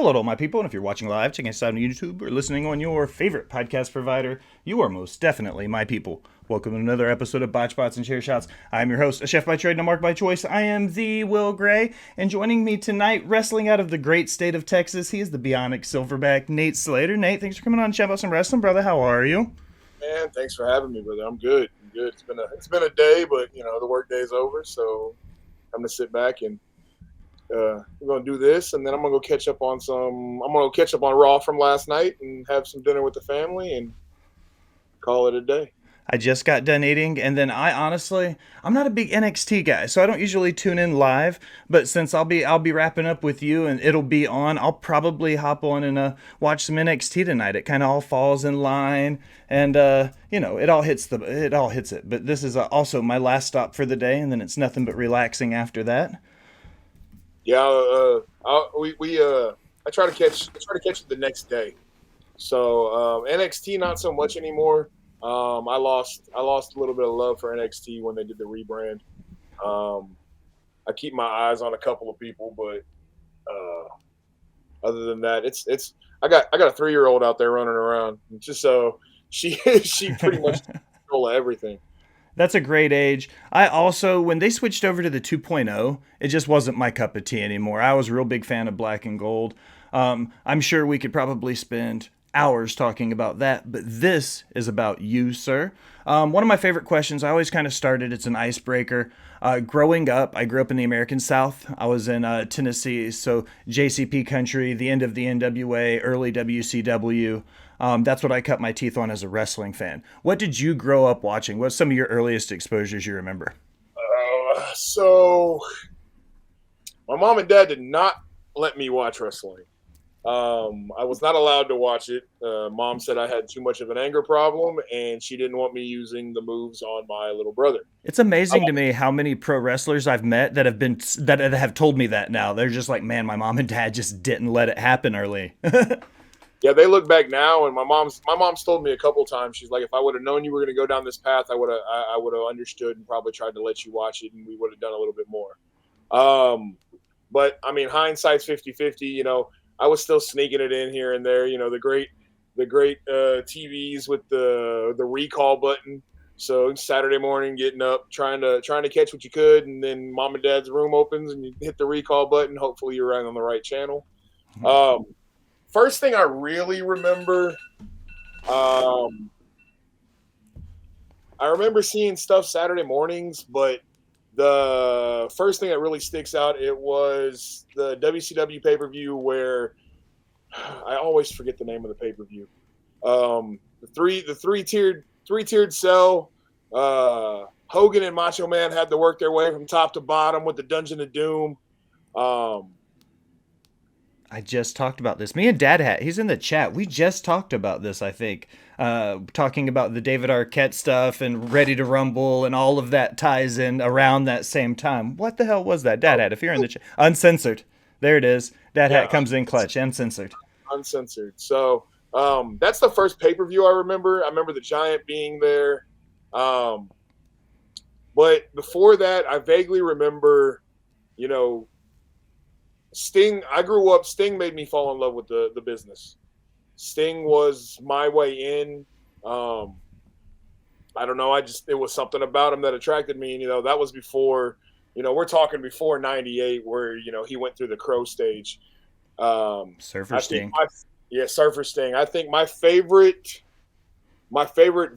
Hello, my people, and if you're watching live, checking us out on YouTube, or listening on your favorite podcast provider, you are most definitely my people. Welcome to another episode of Botched, Bots, and Chair Shots. I'm your host, a chef by trade and a mark by choice. I am the Will Gray, and joining me tonight, wrestling out of the great state of Texas, he is the Bionic Silverback, Nate Slater. Nate, thanks for coming on and chat about some wrestling, brother. How are you? Man, thanks for having me, brother. I'm good. It's been a day, but the work day's over, so I'm gonna sit back and we're gonna do this, and then I'm gonna go catch up on Raw from last night and have some dinner with the family and call it a day. I just got done eating, and then I'm not a big NXT guy, so I don't usually tune in live. But since I'll be wrapping up with you, and it'll be on, I'll probably hop on and watch some NXT tonight. It kind of all falls in line, and it all hits it. But this is also my last stop for the day, and then it's nothing but relaxing after that. Yeah, I try to catch it the next day. So NXT not so much anymore. I lost a little bit of love for NXT when they did the rebrand. I keep my eyes on a couple of people, but other than that, I got a 3-year-old out there running around. Just so she pretty much control everything. That's a great age. I also, when they switched over to the 2.0, it just wasn't my cup of tea anymore. I was a real big fan of Black and Gold. I'm sure we could probably spend hours talking about that, but this is about you, sir. One of my favorite questions, I always kind of started, it's an icebreaker. Growing up, I grew up in the American South. I was in Tennessee, so JCP country, the end of the NWA, early WCW. That's what I cut my teeth on as a wrestling fan. What did you grow up watching? What's some of your earliest exposures you remember? So my mom and dad did not let me watch wrestling. I was not allowed to watch it. Mom said I had too much of an anger problem, and she didn't want me using the moves on my little brother. It's amazing to me how many pro wrestlers I've met that have told me that now. They're just like, man, my mom and dad just didn't let it happen early. Yeah, they look back now, and my mom's told me a couple times. She's like, if I would have known you were going to go down this path, I would have understood and probably tried to let you watch it, and we would have done a little bit more. But I mean, hindsight's 50-50. I was still sneaking it in here and there. The great TVs with the recall button. So Saturday morning, getting up, trying to catch what you could, and then mom and dad's room opens and you hit the recall button. Hopefully, you're right on the right channel. First thing I really remember, I remember seeing stuff Saturday mornings, but the first thing that really sticks out, it was the WCW pay-per-view where I always forget the name of the pay-per-view. The three-tiered cell. Hogan and Macho Man had to work their way from top to bottom with the Dungeon of Doom. I just talked about this. Me and Dad he's in the chat. We just talked about this, I think. Talking about the David Arquette stuff and Ready to Rumble and all of that ties in around that same time. What the hell was that? Dad Hat, if you're in the chat. Uncensored. There it is. Dad Hat comes in clutch. Uncensored. Uncensored. So that's the first pay-per-view I remember. I remember the Giant being there. But before that, I vaguely remember, Sting. I grew up. Sting made me fall in love with the business. Sting was my way in. I don't know. It was something about him that attracted me. And, that was before, we're talking before '98 where, he went through the Crow stage. Surfer Sting. Surfer Sting. I think my favorite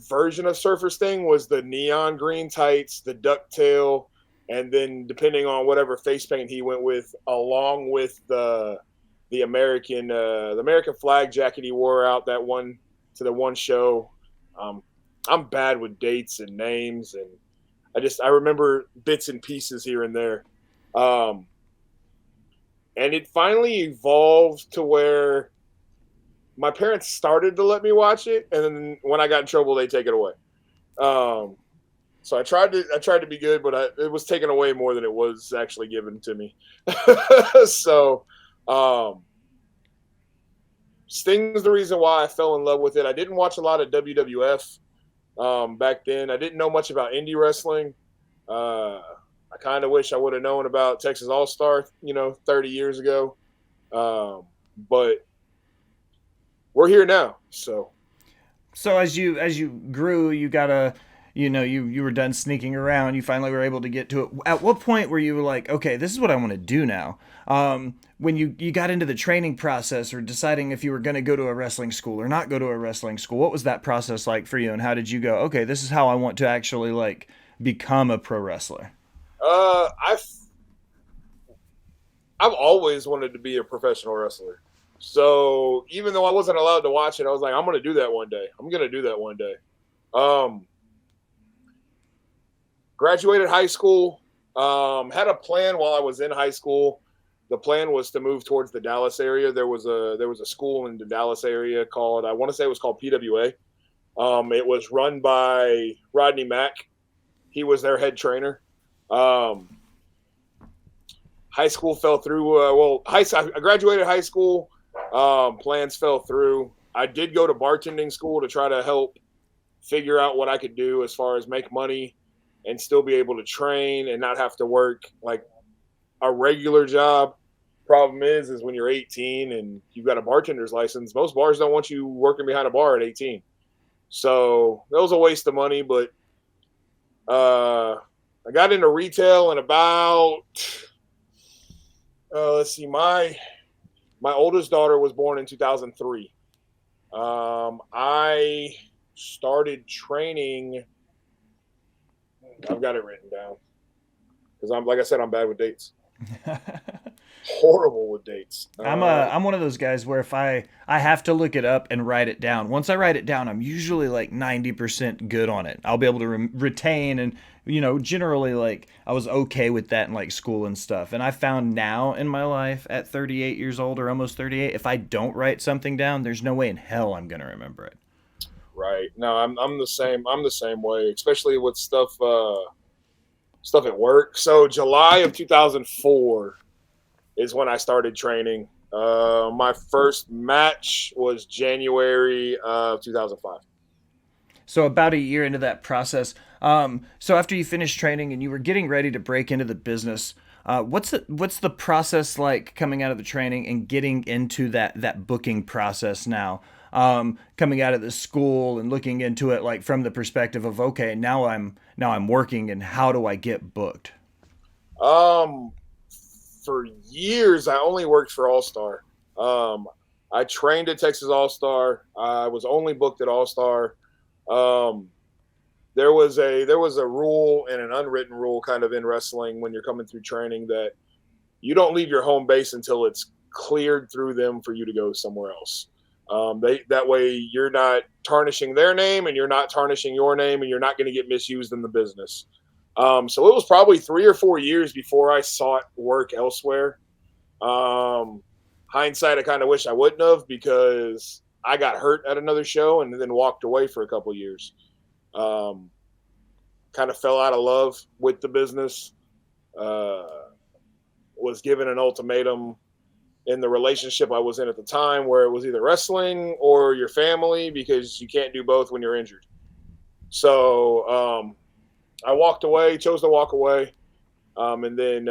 version of Surfer Sting was the neon green tights, the ducktail, and then depending on whatever face paint he went with, along with the American flag jacket he wore out to the one show. I'm bad with dates and names, and I remember bits and pieces here and there. And it finally evolved to where my parents started to let me watch it, and then when I got in trouble, they take it away. So I tried to be good, but it was taken away more than it was actually given to me. So Sting's the reason why I fell in love with it. I didn't watch a lot of WWF back then. I didn't know much about indie wrestling. I kind of wish I would have known about Texas All-Star, 30 years ago. but we're here now. So So as you grew, you got a, you were done sneaking around. You finally were able to get to it. At what point were you like, okay, this is what I want to do now? When you got into the training process or deciding if you were going to go to a wrestling school or not go to a wrestling school, what was that process like for you? And how did you go, okay, this is how I want to actually like become a pro wrestler? I've always wanted to be a professional wrestler. So even though I wasn't allowed to watch it, I was like, I'm going to do that one day. I'm going to do that one day. Um, Graduated high school. Had a plan while I was in high school. The plan was to move towards the Dallas area. There was a school in the Dallas area called, I want to say it was called PWA. It was run by Rodney Mack. He was their head trainer. Um, High school fell through. I graduated high school. Plans fell through. I did go to bartending school to try to help figure out what I could do as far as make money and still be able to train and not have to work like a regular job. Problem is when you're 18 and you've got a bartender's license, most bars don't want you working behind a bar at 18. So that was a waste of money. But I got into retail in about let's see, my oldest daughter was born in 2003. I started training. I've got it written down because like I said, I'm bad with dates. Horrible with dates. I'm one of those guys where if I have to look it up and write it down. Once I write it down, I'm usually like 90% good on it. I'll be able to retain and generally like I was okay with that in like school and stuff. And I found now in my life at 38 years old or almost 38, if I don't write something down, there's no way in hell I'm going to remember it. Right. No, I'm the same. I'm the same way, especially with stuff at work. So July of 2004 is when I started training. My first match was January of 2005. So about a year into that process, so after you finished training and you were getting ready to break into the business, what's the process like coming out of the training and getting into that booking process now? Coming out of the school and looking into it like from the perspective of okay, now I'm working and how do I get booked? For years, I only worked for All Star. I trained at Texas All Star. I was only booked at All Star. There was a rule and an unwritten rule kind of in wrestling when you're coming through training that you don't leave your home base until it's cleared through them for you to go somewhere else. That way you're not tarnishing their name and you're not tarnishing your name and you're not going to get misused in the business. So it was probably 3 or 4 years before I sought work elsewhere. Hindsight, I kind of wish I wouldn't have because I got hurt at another show and then walked away for a couple of years. Kind of fell out of love with the business. Was given an ultimatum in the relationship I was in at the time where it was either wrestling or your family because you can't do both when you're injured. So I walked away, chose to walk away. And then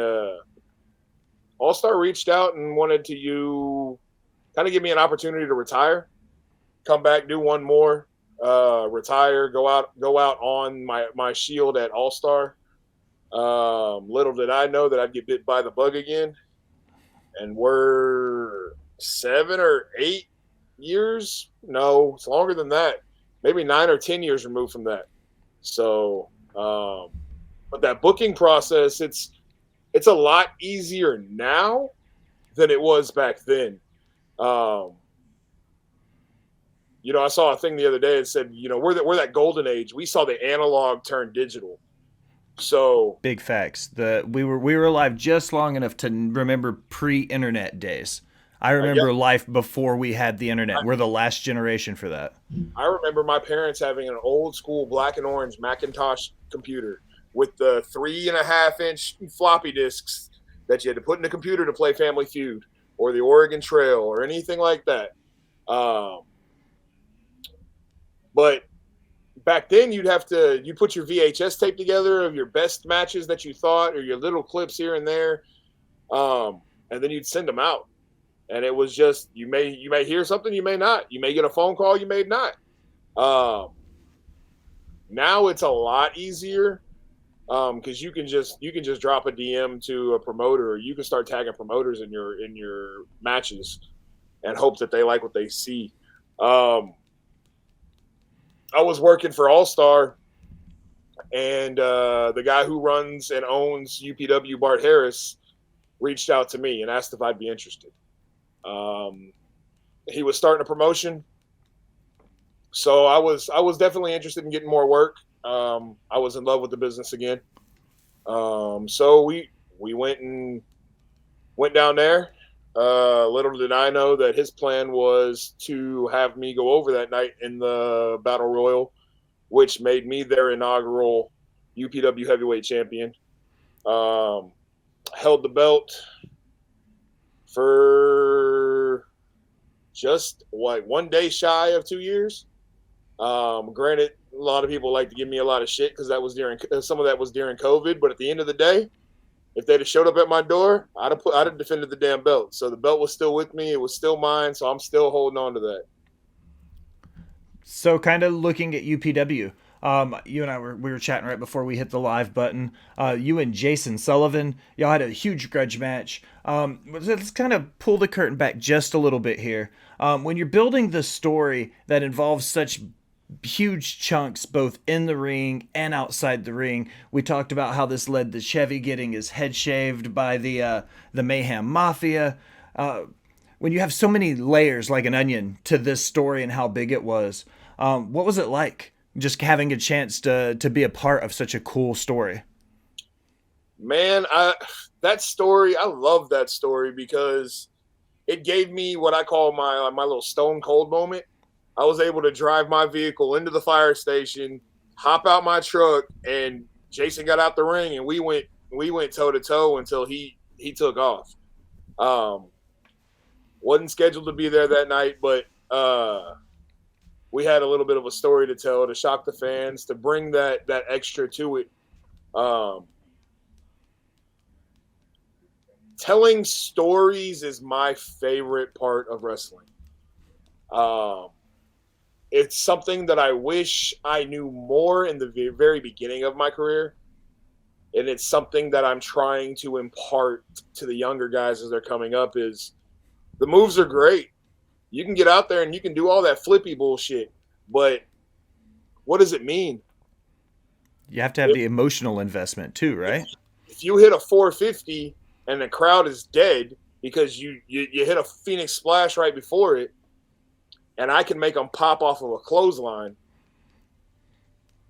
All Star reached out and wanted to kind of give me an opportunity to retire, come back, do one more, retire, go out on my shield at All Star. Little did I know that I'd get bit by the bug again. And we're 7 or 8 years. No, it's longer than that. Maybe 9 or 10 years removed from that. So, but that booking process, it's a lot easier now than it was back then. I saw a thing the other day that said, we're that golden age. We saw the analog turn digital. So big facts. We were alive just long enough to remember pre-internet days. I remember life before we had the internet. We're the last generation for that. I remember my parents having an old school black and orange Macintosh computer with the 3.5-inch floppy disks that you had to put in the computer to play Family Feud or the Oregon Trail or anything like that. But back then you put your VHS tape together of your best matches that you thought or your little clips here and there. And then you'd send them out. and it was just you may hear something, you may not. You may get a phone call, you may not. Um, Now it's a lot easier because you can just drop a DM to a promoter, or you can start tagging promoters in your matches and hope that they like what they see. Um, I was working for All Star, and the guy who runs and owns UPW, Bart Harris, reached out to me and asked if I'd be interested. Um, he was starting a promotion, so I was definitely interested in getting more work. I was in love with the business again. So we went down there. Little did I know that his plan was to have me go over that night in the Battle Royal, which made me their inaugural UPW heavyweight champion. Um, Held the belt for just what, 1 day shy of 2 years. Granted, a lot of people like to give me a lot of shit because that was during some of that was during COVID. But at the end of the day, if they'd have showed up at my door, I'd have defended the damn belt. So the belt was still with me; it was still mine. So I'm still holding on to that. So, kind of looking at UPW, you and I we were chatting right before we hit the live button. You and Jason Sullivan, y'all had a huge grudge match. Let's kind of pull the curtain back just a little bit here. When you're building the story that involves such huge chunks both in the ring and outside the ring. We talked about how this led to Chevy getting his head shaved by the Mayhem Mafia. When you have so many layers like an onion to this story and how big it was, what was it like just having a chance to be a part of such a cool story? Man, that story, I love that story because it gave me what I call my little stone cold moment. I was able to drive my vehicle into the fire station, hop out my truck, and Jason got out the ring, and we went toe to toe until he took off. Um, wasn't scheduled to be there that night, but we had a little bit of a story to tell to shock the fans, to bring that extra to it. Um, Telling stories is my favorite part of wrestling. Um, it's something that I wish I knew more in the very beginning of my career, and it's something that I'm trying to impart to the younger guys as they're coming up. Is the moves are great. You can get out there and you can do all that flippy bullshit, but what does it mean? You have to have If the emotional investment too, if, right? if you hit a 450 and the crowd is dead because you hit a Phoenix Splash right before it, and I can make them pop off of a clothesline,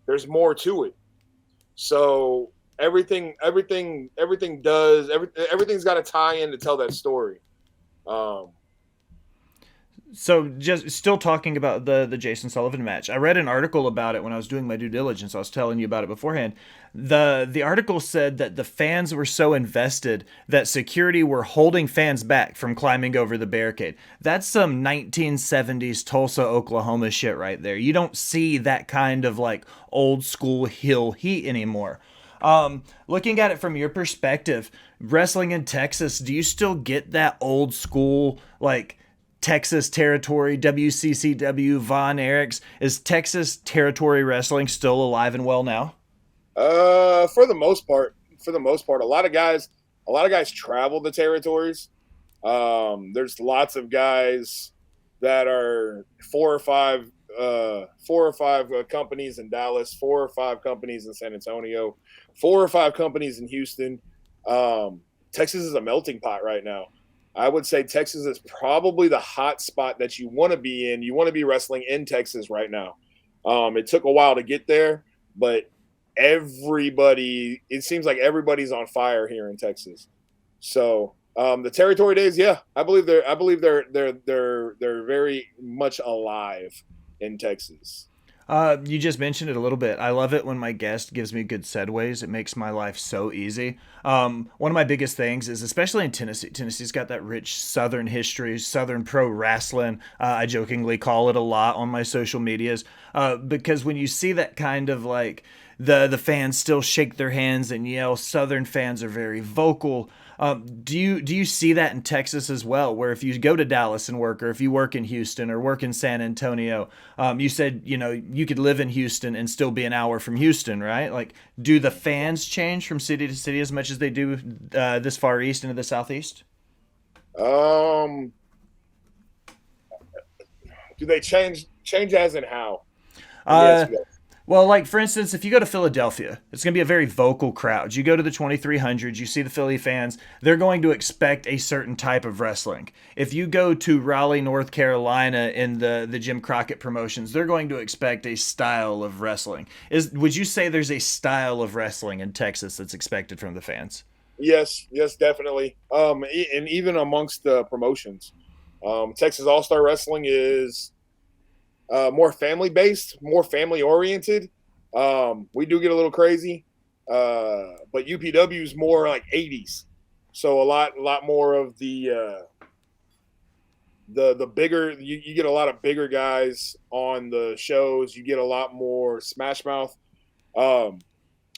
there's more to it. So everything's got to tie in to tell that story. Um, So just still talking about the Jason Sullivan match. I read an article about it when I was doing my due diligence. I was telling you about it beforehand. The article said that the fans were so invested that security were holding fans back from climbing over the barricade. That's some 1970s Tulsa, Oklahoma shit right there. You don't see that kind of like old school heel heat anymore. Looking at it from your perspective, wrestling in Texas, do you still get that old school like Texas territory, WCCW, Von Erichs? Is Texas territory wrestling still alive and well now? for the most part, a lot of guys travel the territories. There's lots of guys that are four or five companies in Dallas, 4 or 5 companies in San Antonio, 4 or 5 companies in Houston. Texas is a melting pot right now. I would say Texas is probably the hot spot that you want to be in. You want to be wrestling in Texas right now. It took a while to get there, but it seems like everybody's on fire here in Texas. So the territory days, yeah, I believe they're very much alive in Texas. You just mentioned it a little bit. I love it when my guest gives me good segues. It makes my life so easy. One of my biggest things is, especially in Tennessee, Tennessee's got that rich Southern history, Southern pro wrestling. I jokingly call it a lot on my social medias because when you see that kind of like the fans still shake their hands and yell, Southern fans are very vocal. Do you see that in Texas as well? Where if you go to Dallas and work, or if you work in Houston or work in San Antonio, you said you could live in Houston and still be an hour from Houston, right? Like, do the fans change from city to city as much as they do this far east into the southeast? Um, do they change as in how? Let me Uh, ask you that. Well, like for instance, if you go to Philadelphia, it's going to be a very vocal crowd. You go to the 2300s, you see the Philly fans, they're going to expect a certain type of wrestling. If you go to Raleigh, North Carolina in the Jim Crockett promotions, they're going to expect a style of wrestling. Would you say there's a style of wrestling in Texas that's expected from the fans? Yes, definitely. And even amongst the promotions, Texas All Star Wrestling is more family based, more family oriented. We do get a little crazy, but UPW is more like '80s, so a lot more of the bigger. You get a lot of bigger guys on the shows. You get a lot more Smash Mouth. Um,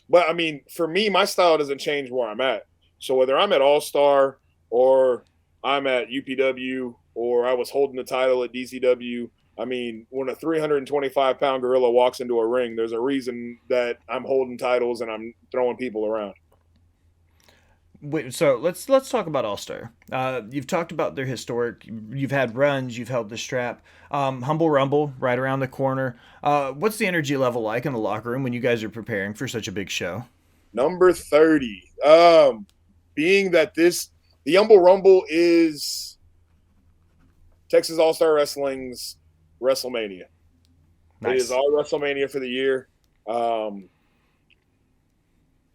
but I mean, for me, my style doesn't change where I'm at. So whether I'm at All Star or I'm at UPW or I was holding the title at DCW, I mean, when a 325-pound gorilla walks into a ring, there's a reason that I'm holding titles and I'm throwing people around. Wait, so let's talk about All Star. You've talked about their historic. You've had runs. You've held the strap. Humble Rumble right around the corner. What's the energy level like in the locker room when you guys are preparing for such a big show? Number 30. Being that the Humble Rumble is Texas All Star Wrestling's WrestleMania. It is Nice. our WrestleMania for the year. Um,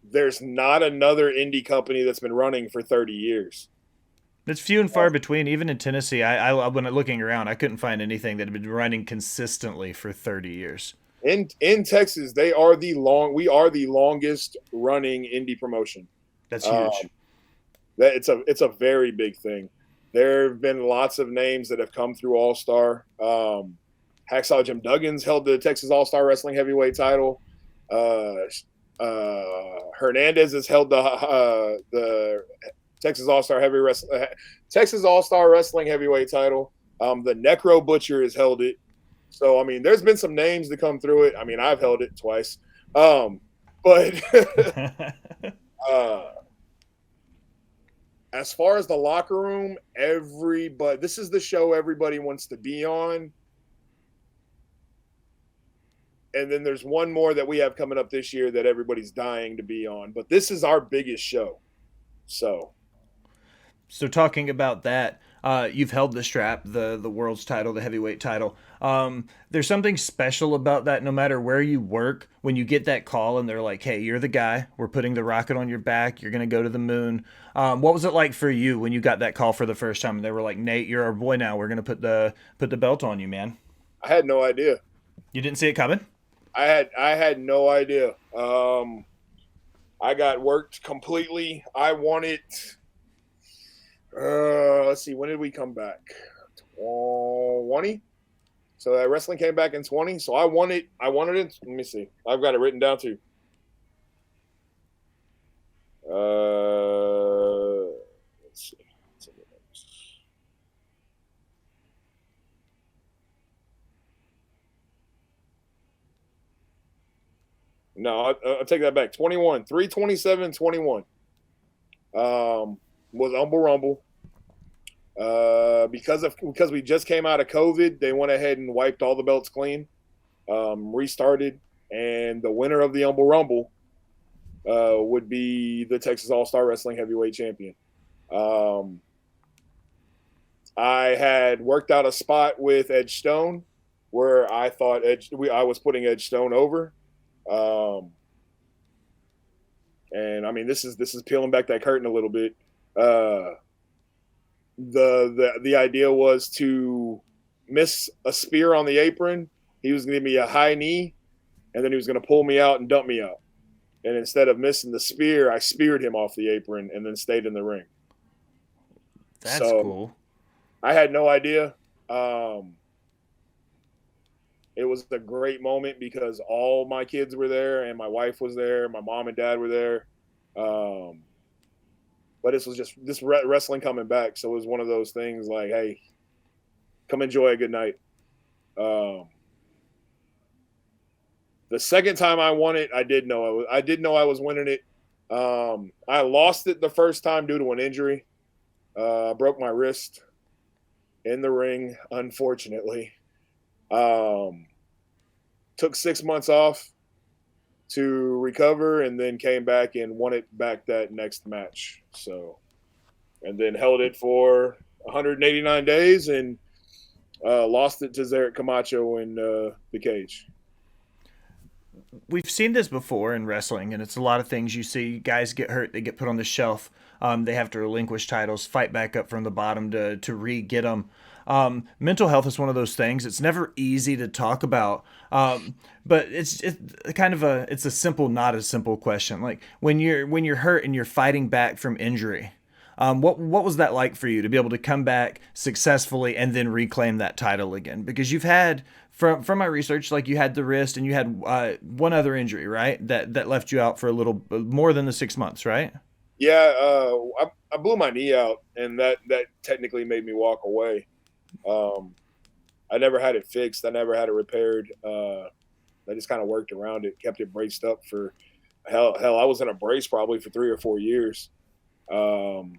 there's not another indie company that's been running for 30 years. It's few and far between. Even in Tennessee, when looking around, I couldn't find anything that had been running consistently for 30 years. In Texas, we are the longest running indie promotion. That's Um, huge. that it's a very big thing. There have been lots of names that have come through All Star. Hacksaw Jim Duggins held the Texas All Star Wrestling Heavyweight title. Uh, Hernandez has held the Texas All Star Texas All Star Wrestling Heavyweight title. The Necro Butcher has held it. So I mean, there's been some names that come through it. I mean, I've held it twice. But uh, as far as the locker room, this is the show everybody wants to be on. And then there's one more that we have coming up this year that everybody's dying to be on. But this is our biggest show. So So talking about that, you've held the strap, the world's title, the heavyweight title. There's something special about that. No matter where you work, when you get that call and they're like, "Hey, you're the guy. We're putting the rocket on your back. You're gonna go to the moon." What was it like for you when you got that call for the first time and they were like, "Nate, you're our boy now. We're gonna put the belt on you, man." I had no idea. You didn't see it coming. I had no idea. I got worked completely. I wanted. Let's see. When did we come back? 20. So that wrestling came back in 20. So I wanted it. Let me see. I've got it written down too. Let's see. No, I'll take that back. 21, 327, 21. Was Humble Rumble. Because we just came out of COVID, they went ahead and wiped all the belts clean, restarted, and the winner of the Humble Rumble would be the Texas All Star Wrestling Heavyweight Champion. Um, I had worked out a spot with Edge Stone where I thought I was putting Edge Stone over. Um, and I mean, this is peeling back that curtain a little bit. The idea was to miss a spear on the apron. He was going to give me a high knee, and then he was going to pull me out and dump me out. and instead of missing the spear, I speared him off the apron and then stayed in the ring. That's So cool. I had no idea. Um, it was a great moment because all my kids were there and my wife was there, my mom and dad were there. Um, but this was just this wrestling coming back, so it was one of those things like, hey, come enjoy a good night. Um, the second time I won it, I did know I was winning it. I lost it the first time due to an injury. I broke my wrist in the ring, unfortunately. Um, took 6 months off to recover, and then came back and won it back that next match. So, and then held it for 189 days and lost it to Zarek Camacho in the cage. We've seen this before in wrestling, and it's a lot of things you see. Guys get hurt, they get put on the shelf. They have to relinquish titles, fight back up from the bottom to re-get them. Mental health is one of those things. It's never easy to talk about, but it's kind of it's a simple, not a simple question. Like when you're hurt and you're fighting back from injury, what was that like for you to be able to come back successfully and then reclaim that title again? Because you've had from my research, like you had the wrist and you had one other injury, right? That left you out for a little more than the 6 months, right? Yeah, I blew my knee out, and that technically made me walk away. Um, I never had it fixed. I never had it repaired. I just kind of worked around it, kept it braced up for hell. I was in a brace probably for 3 or 4 years.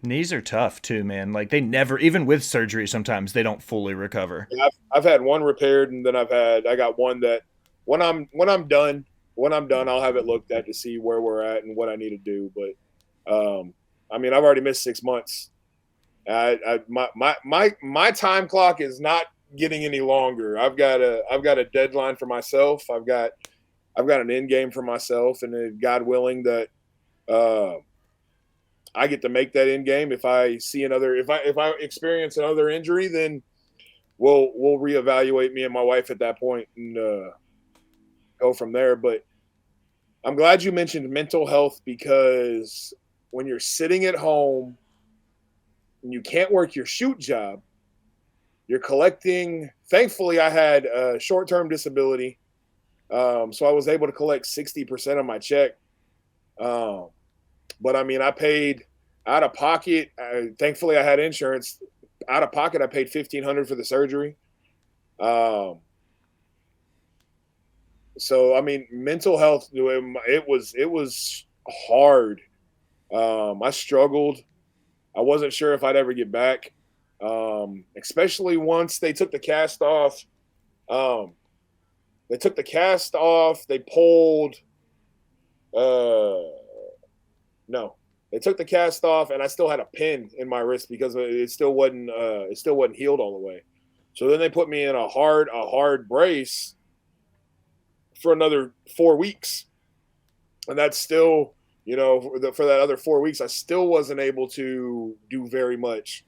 Knees are tough too, man. Like they never, even with surgery, sometimes they don't fully recover. I've had one repaired, and then I got one that when I'm done, I'll have it looked at to see where we're at and what I need to do. But I mean, I've already missed 6 months. My time clock is not getting any longer. I've got a deadline for myself. I've got an end game for myself, and God willing that I get to make that end game. If I see if I experience another injury, then we'll reevaluate, me and my wife, at that point, and go from there. But I'm glad you mentioned mental health, because when you're sitting at home and you can't work your shoot job, you're collecting. Thankfully, I had a short-term disability, so I was able to collect 60% of my check. But I mean, I paid out of pocket. Thankfully, I had insurance. Out of pocket, I paid $1,500 for the surgery. So I mean, mental health. It was hard. I struggled. I wasn't sure if I'd ever get back, especially once they took the cast off. They took the cast off. They pulled. No, they took the cast off, and I still had a pin in my wrist because it still wasn't healed all the way. So then they put me in a hard brace for another 4 weeks, and that's still, for that other 4 weeks, I still wasn't able to do very much.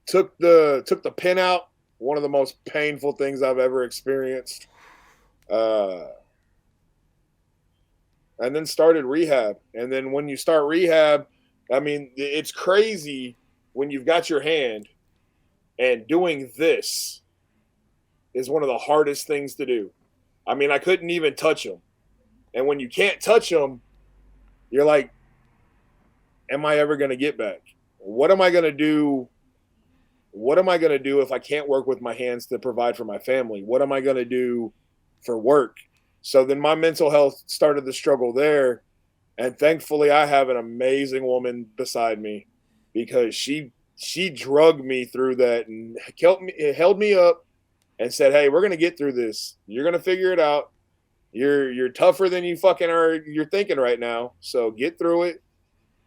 Took the pin out. One of the most painful things I've ever experienced. And then started rehab. And then when you start rehab, I mean, it's crazy when you've got your hand, and doing this is one of the hardest things to do. I mean, I couldn't even touch them. And when you can't touch them, you're like, am I ever going to get back? What am I going to do? What am I going to do if I can't work with my hands to provide for my family? What am I going to do for work? So then my mental health started to struggle there. And thankfully, I have an amazing woman beside me, because she drugged me through that and held me up and said, hey, we're going to get through this. You're going to figure it out. You're tougher than you fucking you're thinking right now. So get through it.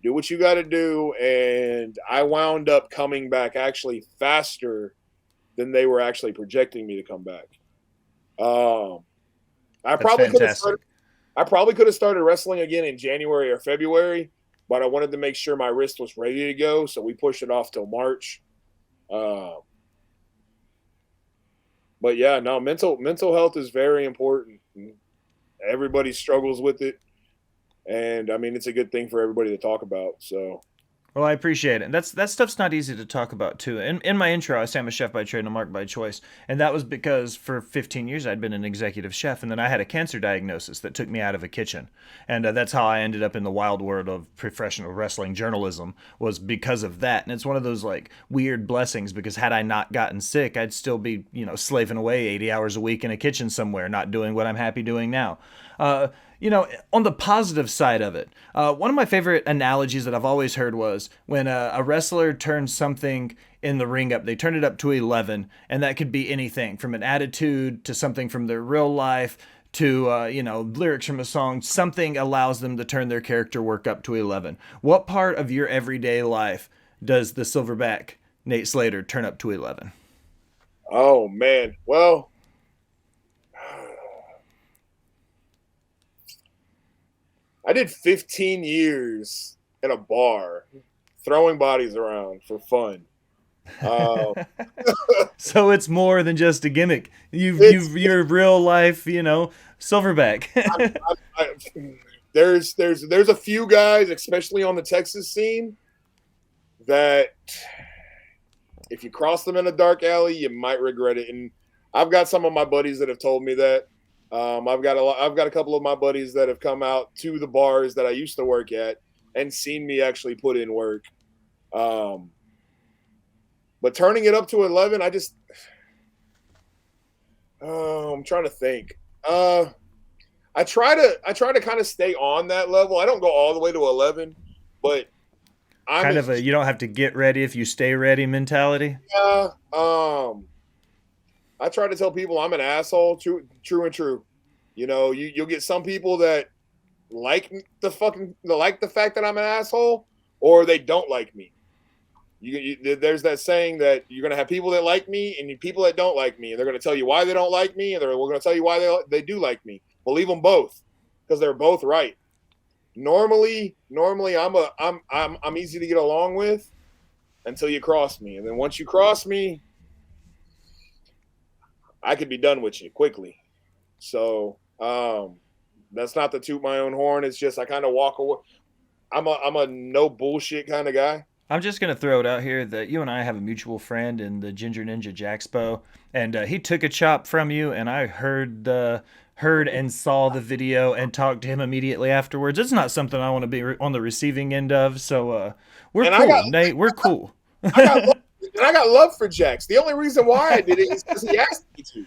Do what you got to do. And I wound up coming back actually faster than they were actually projecting me to come back. I That's probably could have fantastic. started wrestling again in January or February, but I wanted to make sure my wrist was ready to go, so we pushed it off till March. But yeah, no, mental health is very important. Everybody struggles with it, and I mean it's a good thing for everybody to talk about. So Well, I appreciate it. That stuff's not easy to talk about too. In my intro, I say I'm a chef by trade and a mark by choice, and that was because for 15 years I'd been an executive chef, and then I had a cancer diagnosis that took me out of a kitchen, and that's how I ended up in the wild world of professional wrestling journalism was because of that. And it's one of those like weird blessings because had I not gotten sick, I'd still be slaving away 80 hours a week in a kitchen somewhere, not doing what I'm happy doing now. On the positive side of it, one of my favorite analogies that I've always heard was when a wrestler turns something in the ring up, they turn it up to 11, and that could be anything from an attitude to something from their real life to, lyrics from a song. Something allows them to turn their character work up to 11. What part of your everyday life does the Silverback Nate Slater turn up to 11? oh man, well. I did 15 years in a bar, throwing bodies around for fun. Um, So it's more than just a gimmick. it's Your real life, Silverback. I, there's a few guys, especially on the Texas scene, that if you cross them in a dark alley, you might regret it. And I've got some of my buddies that have told me that. I've got a couple of my buddies that have come out to the bars that I used to work at and seen me actually put in work. But turning it up to 11, I'm trying to think. I try to kind of stay on that level. I don't go all the way to 11, but Kind of a you don't have to get ready if you stay ready mentality. yeah. I try to tell people I'm an asshole, true and true. You'll get some people that like the fact that I'm an asshole, or they don't like me. There's that saying that you're gonna have people that like me and people that don't like me, and they're gonna tell you why they don't like me, and we're gonna tell you why they do like me. Believe them both, because they're both right. Normally, I'm easy to get along with until you cross me, and then once you cross me, I could be done with you quickly. So that's not to toot my own horn. It's just I kind of walk away. I'm a no bullshit kind of guy. I'm just gonna throw it out here that you and I have a mutual friend in the Ginger Ninja Jaxpo, and he took a chop from you, and I heard and saw the video and talked to him immediately afterwards. It's not something I want to be on the receiving end of, so we're And cool, Nate. We're cool. I got love, and I got love for Jax. The only reason why I did it is because he asked me to.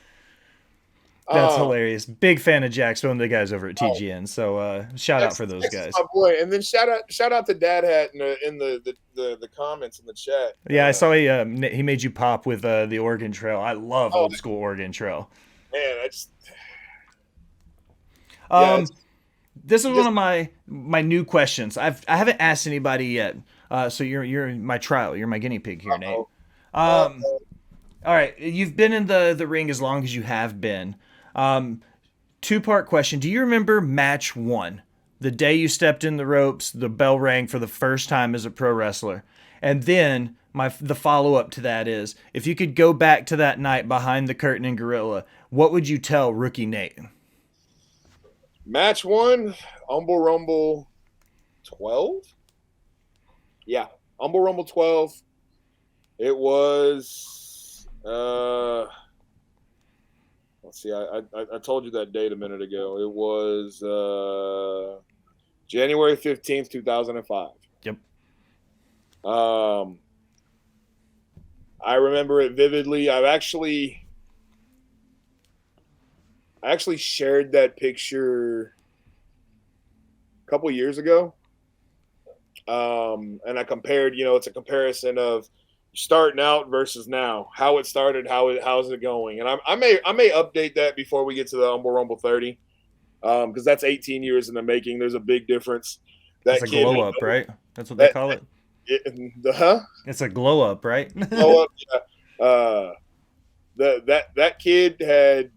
That's hilarious. Big fan of Jax, one of the guys over at TGN. So shout out for those Jax guys. is my boy. And then shout out to Dad Hat in the comments in the chat. Yeah, I saw he made you pop with the Oregon Trail. I love old school Oregon Trail. Man, This is one of my new questions. I haven't asked anybody yet. So you're my trial. You're my guinea pig here, Nate. All right, you've been in the ring as long as you have been. Two-part question. Do you remember match 1? The day you stepped in the ropes, the bell rang for the first time as a pro wrestler. And then the follow-up to that is, if you could go back to that night behind the curtain in Gorilla, what would you tell rookie Nate? Match 1, Humble Rumble 12? Yeah, Humble Rumble 12. It was let's see, I told you that date a minute ago. It was January 15th, 2005. Yep. I remember it vividly. I actually shared that picture a couple years ago. And I compared, it's a comparison of starting out versus now, how it started, how's it going. And I may update that before we get to the Humble Rumble 30. Because that's 18 years in the making. There's a big difference. That's a glow up, right? That's what they call it. It's a glow up, right? Glow up, yeah. That kid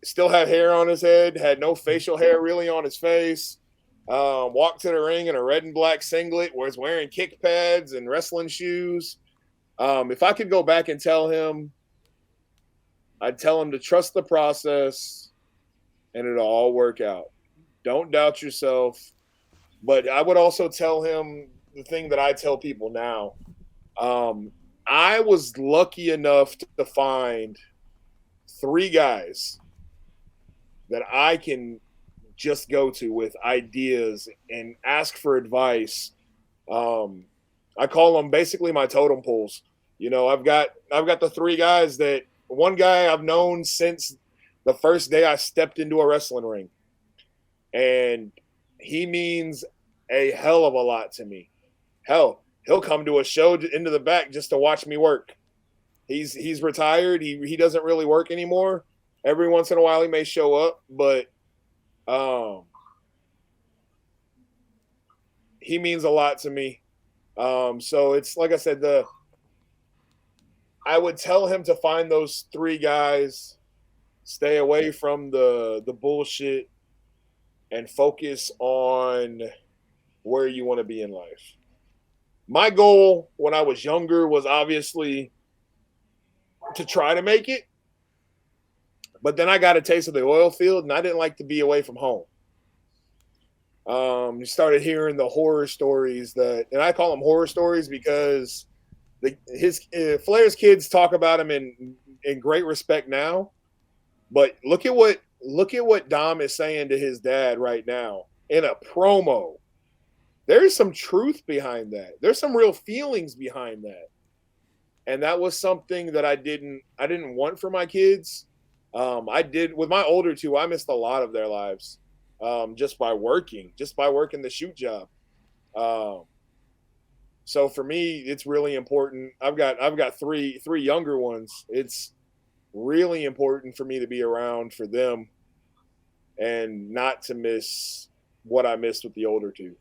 still had hair on his head, had no facial hair really on his face. Walked to the ring in a red and black singlet, was wearing kick pads and wrestling shoes. If I could go back and tell him I'd tell him to trust the process and it'll all work out. Don't doubt yourself. But I would also tell him the thing that I tell people now. I was lucky enough to find 3 guys that I can just go to with ideas and ask for advice. I call them basically my totem poles. You know, I've got the 3 guys that one guy I've known since the first day I stepped into a wrestling ring. And he means a hell of a lot to me. Hell, he'll come to a show into the back just to watch me work. He's retired. He doesn't really work anymore. Every once in a while he may show up, but he means a lot to me. So it's like I said, I would tell him to find those 3 guys, stay away from the bullshit, and focus on where you want to be in life. My goal when I was younger was obviously to try to make it, but then I got a taste of the oil field, and I didn't like to be away from home. You started hearing the horror stories and I call them horror stories because Flair's kids talk about him in great respect now. But look at what Dom is saying to his dad right now in a promo. There's some truth behind that. There's some real feelings behind that. And that was something that I didn't want for my kids. I did with my older 2. I missed a lot of their lives just by working the shoot job. So for me, it's really important. I've got three younger ones. It's really important for me to be around for them and not to miss what I missed with the older 2.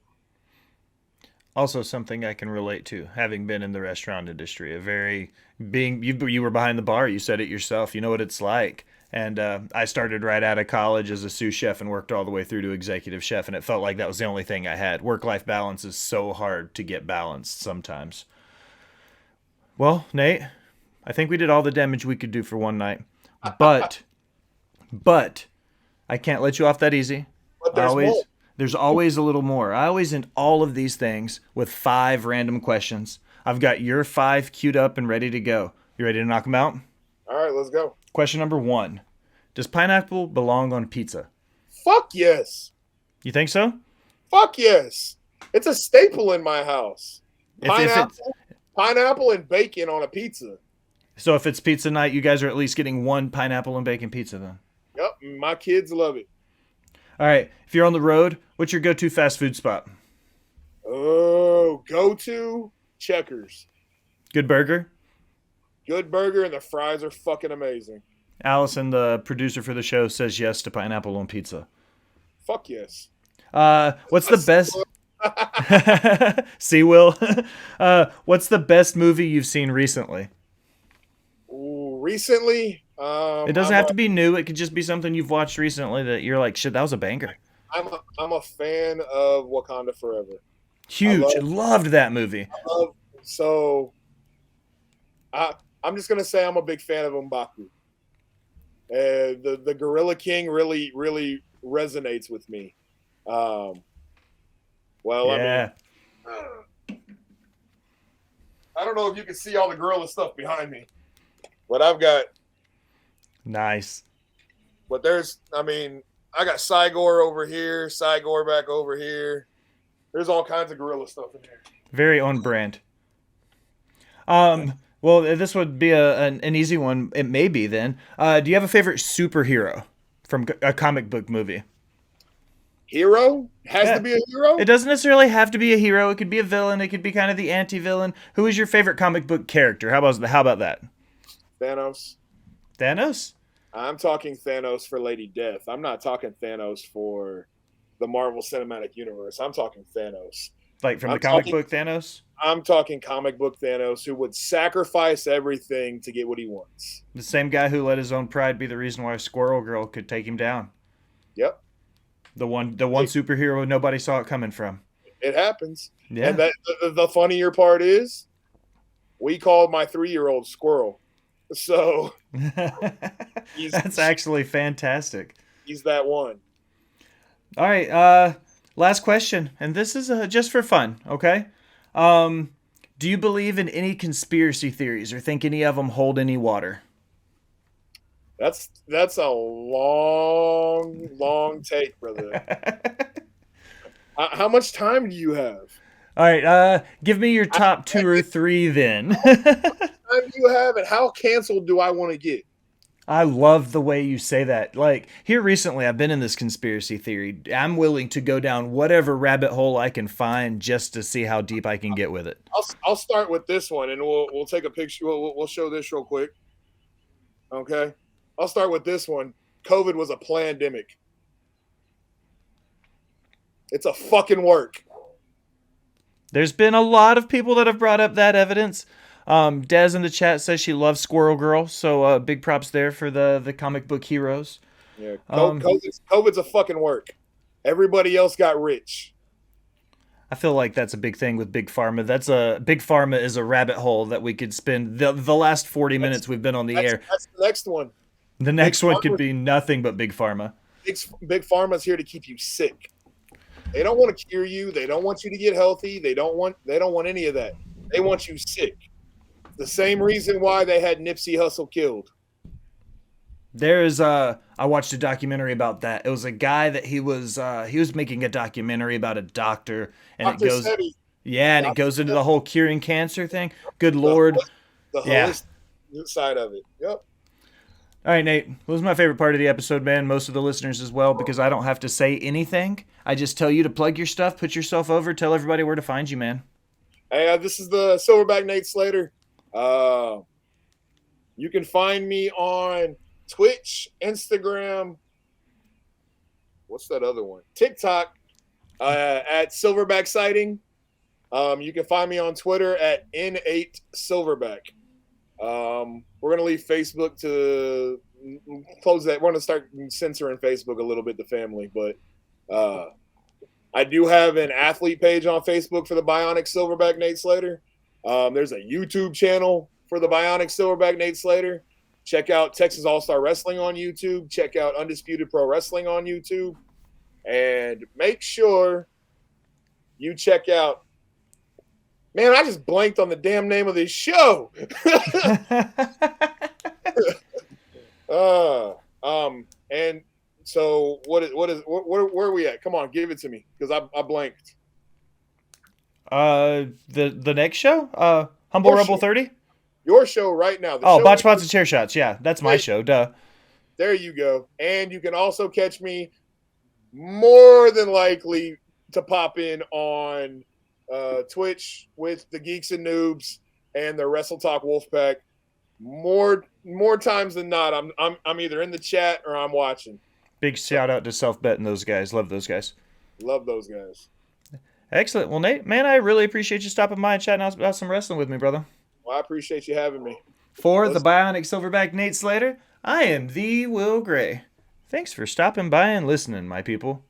Also, something I can relate to, having been in the restaurant industry. You were behind the bar. You said it yourself. You know what it's like. And I started right out of college as a sous chef and worked all the way through to executive chef. And it felt like that was the only thing I had. Work-life balance is so hard to get balanced sometimes. Well, Nate, I think we did all the damage we could do for one night. But I can't let you off that easy. But there's more. There's always a little more. I always end all of these things with 5 random questions. I've got your 5 queued up and ready to go. You ready to knock them out? All right, let's go. Question number 1. Does pineapple belong on pizza? Fuck yes. You think so? Fuck yes. It's a staple in my house. Pineapple and bacon on a pizza. So if it's pizza night, you guys are at least getting 1 pineapple and bacon pizza then? Yep, my kids love it. All right, if you're on the road, what's your go-to fast food spot? Oh, go-to Checkers. Good burger? Good burger, and the fries are fucking amazing. Allison, the producer for the show, says yes to pineapple on pizza. Fuck yes. What's the best... See, Will? What's the best movie you've seen recently? Ooh, recently? It doesn't have to be new. It could just be something you've watched recently that you're like, shit, that was a banger. I'm a fan of Wakanda Forever. Huge. Loved that movie. I'm just gonna say I'm a big fan of M'Baku. The Gorilla King really resonates with me. Yeah. I mean, I don't know if you can see all the gorilla stuff behind me, but I've got. Nice. But I got Cygor over here, Cygor back over here. There's all kinds of gorilla stuff in here. Very on brand. Well, this would be an easy one. It may be then. Do you have a favorite superhero from a comic book movie? Hero? Has to be a hero? It doesn't necessarily have to be a hero. It could be a villain. It could be kind of the anti-villain. Who is your favorite comic book character? How about that? Thanos. Thanos? I'm talking Thanos for Lady Death. I'm not talking Thanos for the Marvel Cinematic Universe. I'm talking Thanos. Like from the comic book Thanos? I'm talking comic book Thanos, who would sacrifice everything to get what he wants. The same guy who let his own pride be the reason why Squirrel Girl could take him down. Yep. The one superhero nobody saw it coming from. It happens. Yeah. And the funnier part is, we called my 3-year-old Squirrel. So That's actually fantastic. he's that one. All right, last question, and this is just for fun, okay? Do you believe in any conspiracy theories or think any of them hold any water? That's a long take, brother. How much time do you have? All right, give me your top two or three then. Time do you have, and how canceled do I want to get? I love the way you say that. Like, here recently, I've been in this conspiracy theory. I'm willing to go down whatever rabbit hole I can find just to see how deep I can get with it. I'll start with this one, and we'll take a picture. We'll show this real quick. Okay, I'll start with this one. COVID was a pandemic. It's a fucking work. There's been a lot of people that have brought up that evidence. Des in the chat says she loves Squirrel Girl, so big props there for the comic book heroes. Yeah, COVID's a fucking work. Everybody else got rich. I feel like that's a big thing with Big Pharma. Big Pharma is a rabbit hole that we could spend the last 40 minutes we've been on the air. That's the next one. The next one could be nothing but Big Pharma. Big Pharma's here to keep you sick. They don't want to cure you. They don't want you to get healthy. They don't want any of that. They want you sick. The same reason why they had Nipsey Hussle killed. I watched a documentary about that. It was a guy that he was making a documentary about a doctor, and Dr. it goes, Sebi. yeah, and it goes into the whole curing cancer thing. Good Lord. The holistic side of it. Yep. All right, Nate. What was my favorite part of the episode, man? Most of the listeners as well, because I don't have to say anything. I just tell you to plug your stuff, put yourself over, tell everybody where to find you, man. Hey, this is the Silverback Nate Slater. You can find me on Twitch, Instagram. What's that other one? TikTok at Silverback Sighting. You can find me on Twitter at N8Silverback. We're going to leave Facebook to close that. We're going to start censoring Facebook a little bit, the family. But I do have an athlete page on Facebook for the Bionic Silverback Nate Slater. There's a YouTube channel for the Bionic Silverback Nate Slater. Check out Texas All-Star Wrestling on YouTube. Check out Undisputed Pro Wrestling on YouTube. And make sure you check out. Man, I just blanked on the damn name of this show. And so where are we at? Come on, give it to me, because I blanked. The next show? Humble Your Rebel show. 30? Your show right now. Botched Spots and Chair Shots. Yeah, that's my show. Duh. There you go. And you can also catch me more than likely to pop in on Twitch with the Geeks and Noobs and the Wrestle Talk Wolfpack. More times than not, I'm either in the chat or I'm watching. Big shout out to Self Bet and those guys. Love those guys. Love those guys. Excellent. Well, Nate, man, I really appreciate you stopping by and chatting about some wrestling with me, brother. Well, I appreciate you having me. For the Bionic Silverback Nate Slater, I am the Will Gray. Thanks for stopping by and listening, my people.